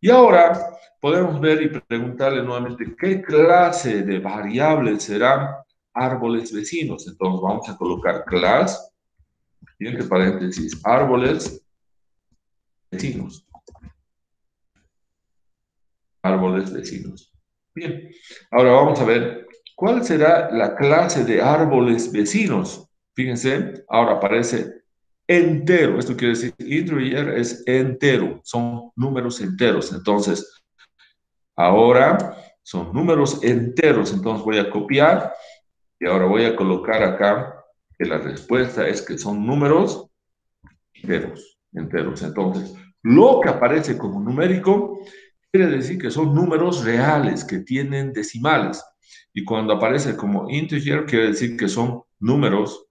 Y ahora podemos ver y preguntarle nuevamente, ¿qué clase de variables serán árboles vecinos? Entonces, vamos a colocar class, y entre paréntesis, árboles vecinos. Árboles vecinos. Bien, ahora vamos a ver cuál será la clase de árboles vecinos. Fíjense, ahora aparece entero. Esto quiere decir, integer es entero, son números enteros. Entonces, ahora son números enteros. Entonces voy a copiar y ahora voy a colocar acá que la respuesta es que son números enteros. Entonces, lo que aparece como numérico quiere decir que son números reales, que tienen decimales. Y cuando aparece como integer, quiere decir que son números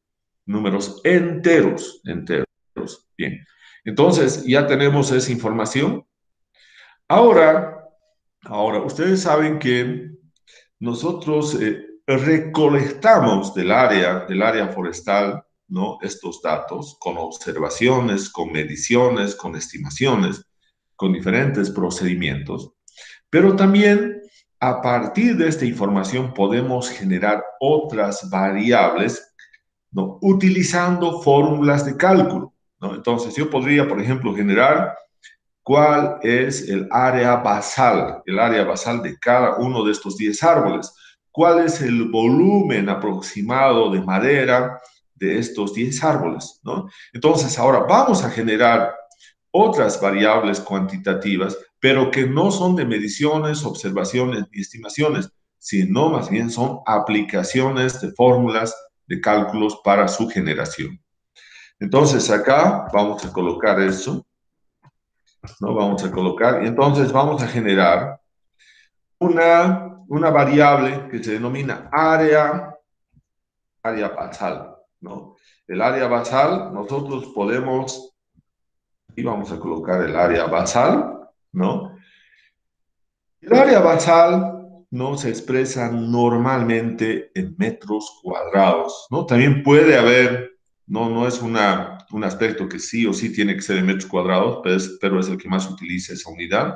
enteros. Bien. Entonces, ya tenemos esa información. Ahora, ustedes saben que nosotros recolectamos del área forestal, ¿no? Estos datos con observaciones, con mediciones, con estimaciones, con diferentes procedimientos. Pero también a partir de esta información podemos generar otras variables, ¿no? Utilizando fórmulas de cálculo, ¿no? Entonces yo podría, por ejemplo, generar cuál es el área basal de cada uno de estos 10 árboles, cuál es el volumen aproximado de madera de estos 10 árboles, ¿no? Entonces ahora vamos a generar otras variables cuantitativas, pero que no son de mediciones, observaciones ni estimaciones, sino más bien son aplicaciones de fórmulas de cálculos para su generación. Entonces acá vamos a colocar eso, ¿no? Vamos a colocar, y entonces vamos a generar una variable que se denomina área basal, ¿no? El área basal, nosotros podemos, y vamos a colocar el área basal, ¿no? El área basal no se expresa normalmente en metros cuadrados, ¿no? También puede haber, no es un aspecto que sí o sí tiene que ser en metros cuadrados, pero es el que más utiliza esa unidad.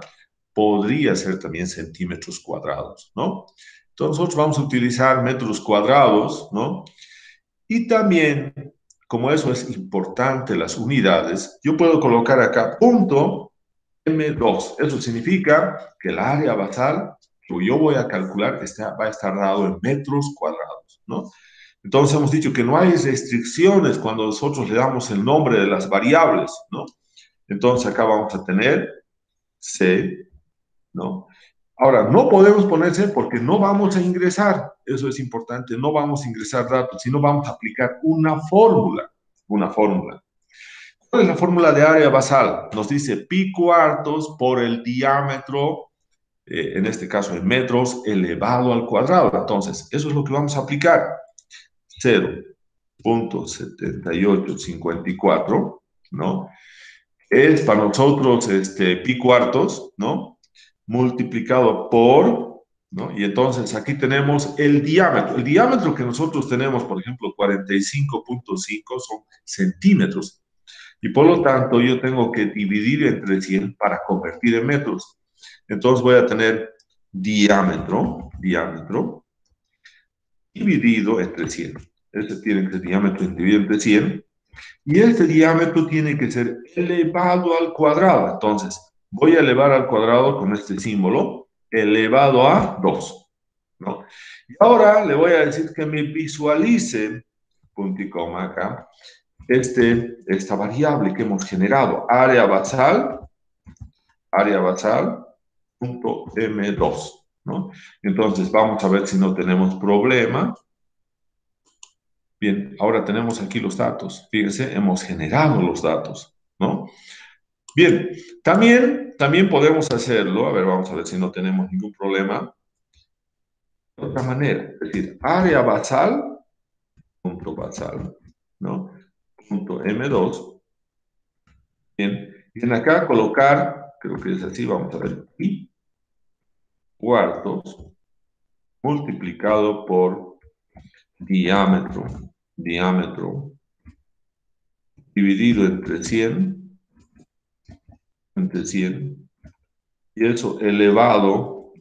Podría ser también centímetros cuadrados, ¿no? Entonces nosotros vamos a utilizar metros cuadrados, ¿no? Y también, como eso es importante, las unidades, yo puedo colocar acá punto M2. Eso significa que el área basal que yo voy a calcular va a estar dado en metros cuadrados, ¿no? Entonces hemos dicho que no hay restricciones cuando nosotros le damos el nombre de las variables, ¿no? Entonces acá vamos a tener C, ¿no? Ahora, no podemos ponerse porque no vamos a ingresar, eso es importante, no vamos a ingresar datos, sino vamos a aplicar una fórmula, una fórmula. ¿Cuál es la fórmula de área basal? Nos dice pi cuartos por el diámetro, en este caso en metros, elevado al cuadrado. Entonces, eso es lo que vamos a aplicar. 0.7854, ¿no? Es para nosotros pi cuartos, ¿no? Multiplicado por, ¿no? Y entonces aquí tenemos el diámetro. El diámetro que nosotros tenemos, por ejemplo, 45.5 son centímetros. Y por lo tanto, yo tengo que dividir entre 100 para convertir en metros. Entonces voy a tener diámetro dividido entre 100. Este tiene que ser diámetro dividido entre 100. Y este diámetro tiene que ser elevado al cuadrado. Entonces, voy a elevar al cuadrado con este símbolo, elevado a 2, ¿no? Y ahora le voy a decir que me visualice, punto y coma acá, esta variable que hemos generado, área basal, punto M2, ¿no? Entonces, vamos a ver si no tenemos problema. Bien, ahora tenemos aquí los datos. Fíjense, hemos generado los datos, ¿no? Bien, también podemos hacerlo. A ver, vamos a ver si no tenemos ningún problema. De otra manera, es decir, área basal, punto basal, ¿no? Punto M2. Bien, y en acá colocar, creo que es así, vamos a ver, pi cuartos multiplicado por diámetro dividido entre 100, y eso elevado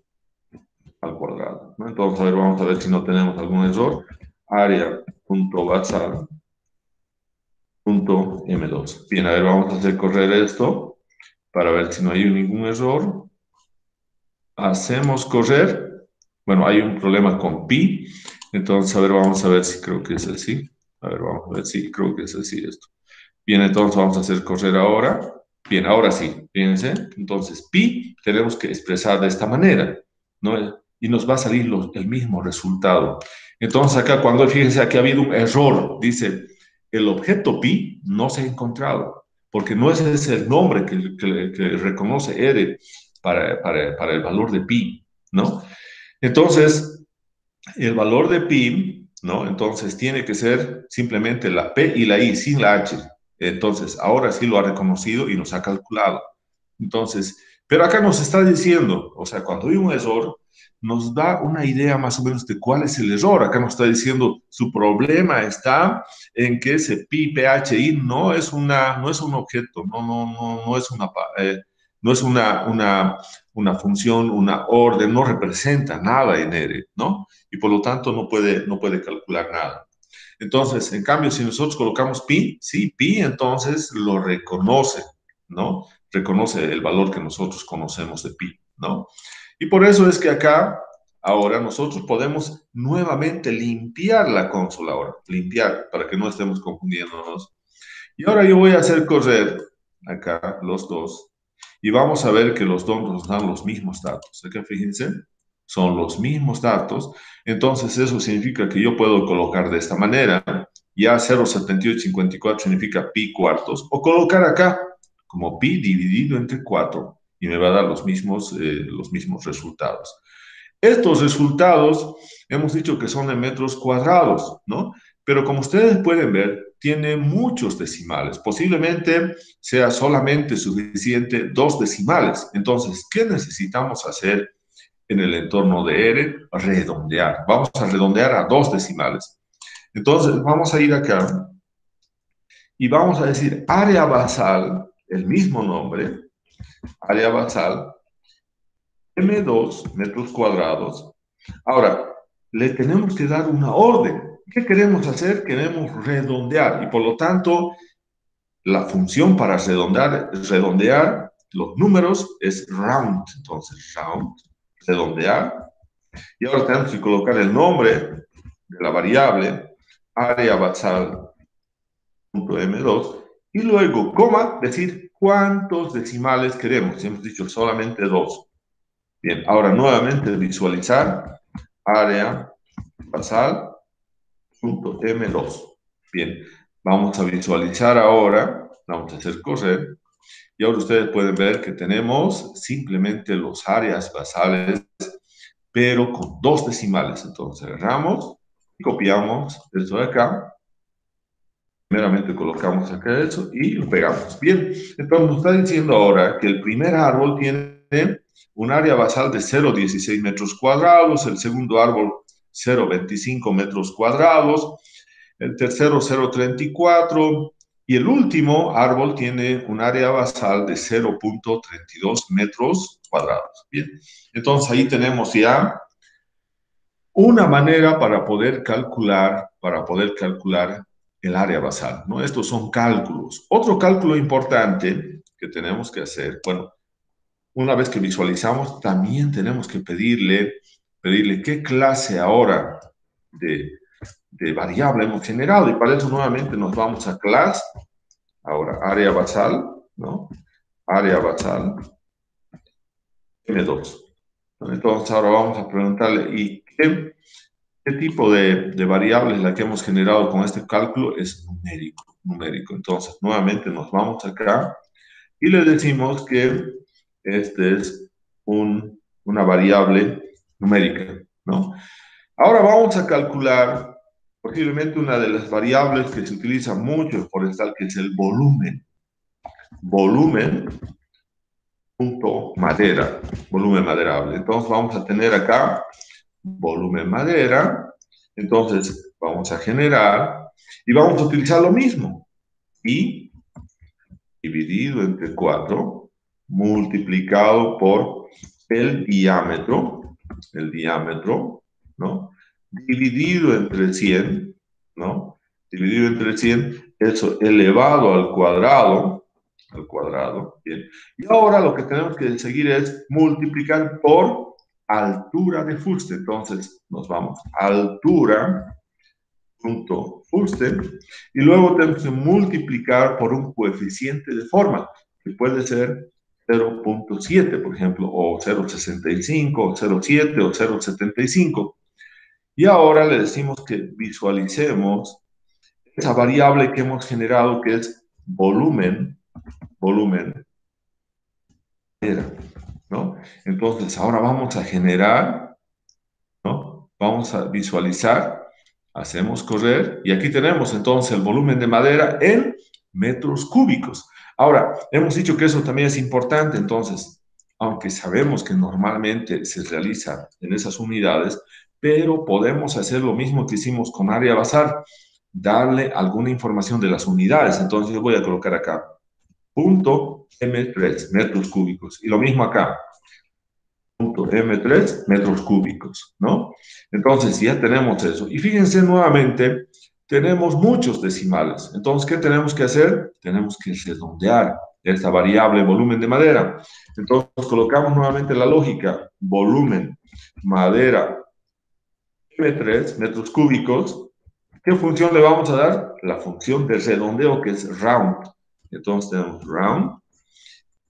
al cuadrado, ¿no? Entonces, a ver, vamos a ver si no tenemos algún error. Área.basal.m2. Bien, a ver, vamos a hacer correr esto para ver si no hay ningún error. Hacemos correr. Bueno, hay un problema con pi. Entonces, a ver, vamos a ver si creo que es así. A ver, vamos a ver si creo que es así esto. Bien, entonces vamos a hacer correr ahora. Bien, ahora sí, fíjense. Entonces, pi tenemos que expresar de esta manera, ¿no? Y nos va a salir el mismo resultado. Entonces, acá cuando fíjense, aquí ha habido un error, dice, el objeto pi no se ha encontrado, porque no ese es el nombre que reconoce R para el valor de pi, ¿no? Entonces, el valor de pi, ¿no? Entonces tiene que ser simplemente la P y la I, sin la H. Entonces, ahora sí lo ha reconocido y nos ha calculado. Entonces, pero acá nos está diciendo, o sea, cuando hay un error, nos da una idea más o menos de cuál es el error. Acá nos está diciendo, su problema está en que ese pi, PHI no es un objeto, no es no es una función, una orden, no representa nada en R, ¿no? Y por lo tanto no puede calcular nada. Entonces, en cambio, si nosotros colocamos pi, sí, pi entonces lo reconoce, ¿no? Reconoce el valor que nosotros conocemos de pi, ¿no? Y por eso es que acá, ahora nosotros podemos nuevamente limpiar la consola ahora, limpiar, para que no estemos confundiéndonos. Y ahora yo voy a hacer correr acá los dos, y vamos a ver que los dos nos dan los mismos datos. Acá fíjense, son los mismos datos. Entonces eso significa que yo puedo colocar de esta manera. Ya 0.7854 significa pi cuartos. O colocar acá como pi dividido entre 4. Y me va a dar los mismos resultados. Estos resultados hemos dicho que son en metros cuadrados, ¿no? Pero como ustedes pueden ver, tiene muchos decimales. Posiblemente sea solamente suficiente 2 decimales. Entonces, ¿qué necesitamos hacer en el entorno de R? Redondear. Vamos a redondear a 2 decimales. Entonces, vamos a ir acá y vamos a decir área basal, el mismo nombre, área basal, M2 metros cuadrados. Ahora, le tenemos que dar una orden. ¿Qué queremos hacer? Queremos redondear y por lo tanto la función para redondear los números es round. Entonces, round, redondear. Y ahora tenemos que colocar el nombre de la variable área basal.m2 y luego, coma, decir cuántos decimales queremos. Hemos dicho solamente 2. Bien, ahora nuevamente visualizar área basal punto M2. Bien, vamos a visualizar ahora, vamos a hacer correr, y ahora ustedes pueden ver que tenemos simplemente los áreas basales, pero con 2 decimales. Entonces agarramos y copiamos esto de acá, primeramente colocamos acá eso y lo pegamos. Bien, entonces nos está diciendo ahora que el primer árbol tiene un área basal de 0,16 metros cuadrados, el segundo árbol 0,25 metros cuadrados, el tercero 0,34 y el último árbol tiene un área basal de 0,32 metros cuadrados. Bien, entonces ahí tenemos ya una manera para poder calcular el área basal, ¿no? Estos son cálculos. Otro cálculo importante que tenemos que hacer, bueno, una vez que visualizamos, también tenemos que pedirle qué clase ahora de variable hemos generado, y para eso nuevamente nos vamos a class, ahora área basal, ¿no? Área basal M2. Entonces ahora vamos a preguntarle, ¿y qué tipo de variable es la que hemos generado con este cálculo? Es numérico. Entonces, nuevamente nos vamos acá y le decimos que este es una variable numérica, ¿no? Ahora vamos a calcular posiblemente una de las variables que se utiliza mucho en forestal, que es el volumen. Volumen punto madera, volumen maderable. Entonces vamos a tener acá volumen madera, entonces vamos a generar y vamos a utilizar lo mismo. Y dividido entre 4, multiplicado por el diámetro, ¿no? Dividido entre 100, ¿no? Dividido entre 100, eso elevado al cuadrado, bien. Y ahora lo que tenemos que seguir es multiplicar por altura de fuste. Entonces nos vamos a altura punto fuste y luego tenemos que multiplicar por un coeficiente de forma que puede ser 0,7, por ejemplo, o 0,65, o 0,7 o 0,75. Y ahora le decimos que visualicemos esa variable que hemos generado, que es volumen, ¿no? Entonces, ahora vamos a generar, ¿no? Vamos a visualizar, hacemos correr, y aquí tenemos entonces el volumen de madera en metros cúbicos. Ahora, hemos dicho que eso también es importante, entonces, aunque sabemos que normalmente se realiza en esas unidades, pero podemos hacer lo mismo que hicimos con área basal, darle alguna información de las unidades. Entonces, yo voy a colocar acá punto M3, metros cúbicos. Y lo mismo acá, punto M3, metros cúbicos, ¿no? Entonces ya tenemos eso. Y fíjense nuevamente, tenemos muchos decimales. Entonces, ¿qué tenemos que hacer? Tenemos que redondear esta variable volumen de madera. Entonces, colocamos nuevamente la lógica, volumen, madera, M3, metros cúbicos. ¿Qué función le vamos a dar? La función de redondeo, que es round. Entonces tenemos round,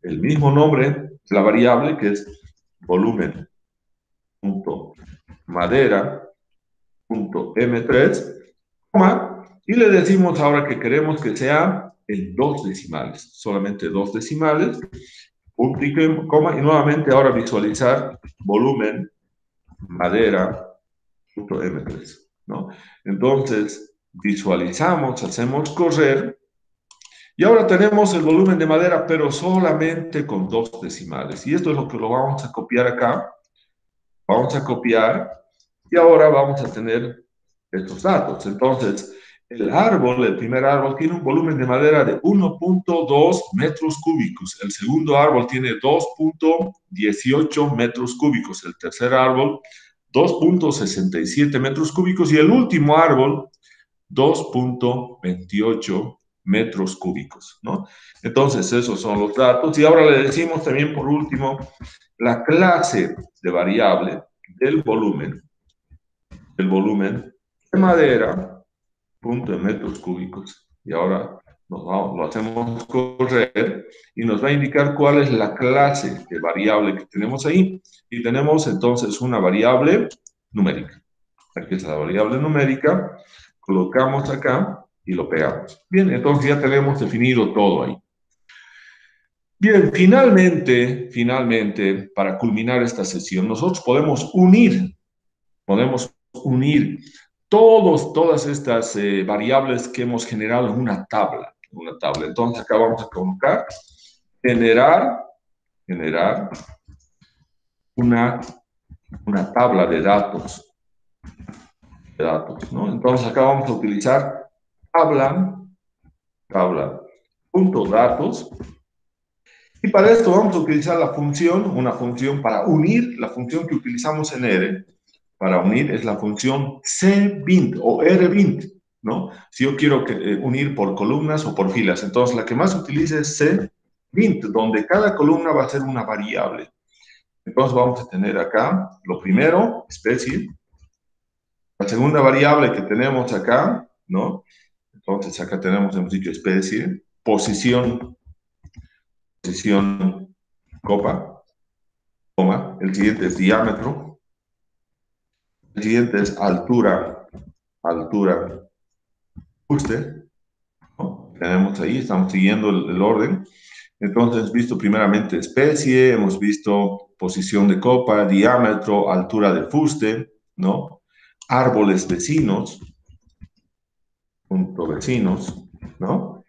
el mismo nombre, la variable, que es volumen punto madera punto M3, y le decimos ahora que queremos que sea en 2 decimales, solamente 2 decimales, punto y coma, y nuevamente ahora visualizar volumen madera punto M3, ¿no? Entonces visualizamos, hacemos correr, y ahora tenemos el volumen de madera, pero solamente con 2 decimales. Y esto es lo que lo vamos a copiar acá. Vamos a copiar y ahora vamos a tener estos datos. Entonces, el primer árbol, tiene un volumen de madera de 1,2 metros cúbicos. El segundo árbol tiene 2,18 metros cúbicos. El tercer árbol, 2,67 metros cúbicos. Y el último árbol, 2,28 metros cúbicos, ¿no? Entonces, esos son los datos. Y ahora le decimos también, por último, la clase de variable del volumen de madera, punto de metros cúbicos. Y ahora lo hacemos correr y nos va a indicar cuál es la clase de variable que tenemos ahí. Y tenemos entonces una variable numérica. Aquí está la variable numérica, colocamos acá y lo pegamos. Bien, entonces ya tenemos definido todo ahí. Bien, finalmente, para culminar esta sesión, nosotros podemos unir todas estas variables que hemos generado en una tabla. Entonces acá vamos a colocar generar una tabla de datos, ¿no? Entonces acá vamos a utilizar tabla.datos. Y para esto vamos a utilizar una función para unir, la función que utilizamos en R, para unir es la función cbint o rbint, ¿no? Si yo quiero unir por columnas o por filas, entonces la que más utilice es cbint, donde cada columna va a ser una variable. Entonces vamos a tener acá, lo primero, especie, la segunda variable que tenemos acá, ¿no? Entonces acá tenemos, hemos dicho especie, posición copa, coma, el siguiente es diámetro, el siguiente es altura, fuste, ¿no? Tenemos ahí, estamos siguiendo el orden. Entonces, hemos visto primeramente especie, hemos visto posición de copa, diámetro, altura de fuste, ¿no? Árboles vecinos, punto vecinos, ¿no?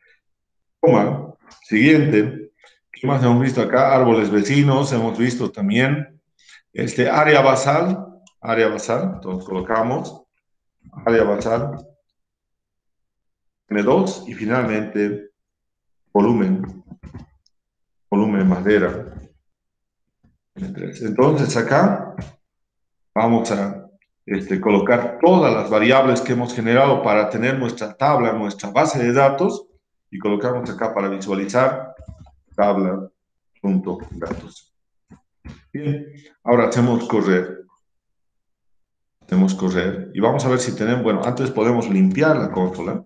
Coma, siguiente. ¿Qué más hemos visto acá? Árboles vecinos, hemos visto también área basal, entonces colocamos área basal, M2 y finalmente volumen madera, M3. Entonces acá vamos a colocar todas las variables que hemos generado para tener nuestra tabla, nuestra base de datos y colocamos acá para visualizar tabla.datos. Bien, ahora hacemos correr y vamos a ver si tenemos, bueno, antes podemos limpiar la consola.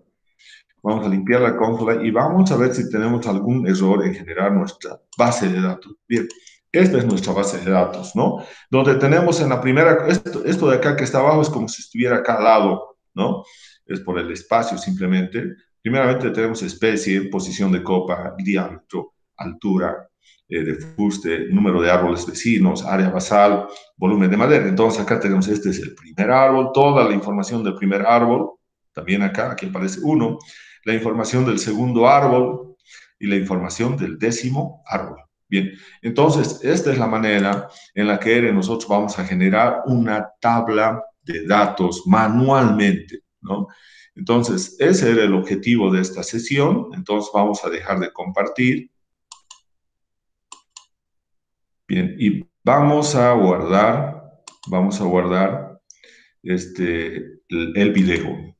Vamos a limpiar la consola y vamos a ver si tenemos algún error en generar nuestra base de datos. Bien, esta es nuestra base de datos, ¿no? Donde tenemos en la primera, esto de acá que está abajo es como si estuviera acá al lado, ¿no? Es por el espacio simplemente. Primeramente tenemos especie, posición de copa, diámetro, altura de fuste, número de árboles vecinos, área basal, volumen de madera. Entonces acá tenemos, este es el primer árbol, toda la información del primer árbol. También acá, aquí aparece 1, la información del segundo árbol y la información del 10º árbol. Bien, entonces esta es la manera en la que nosotros vamos a generar una tabla de datos manualmente, ¿no? Entonces, ese era el objetivo de esta sesión. Entonces, vamos a dejar de compartir. Bien, y vamos a guardar el video.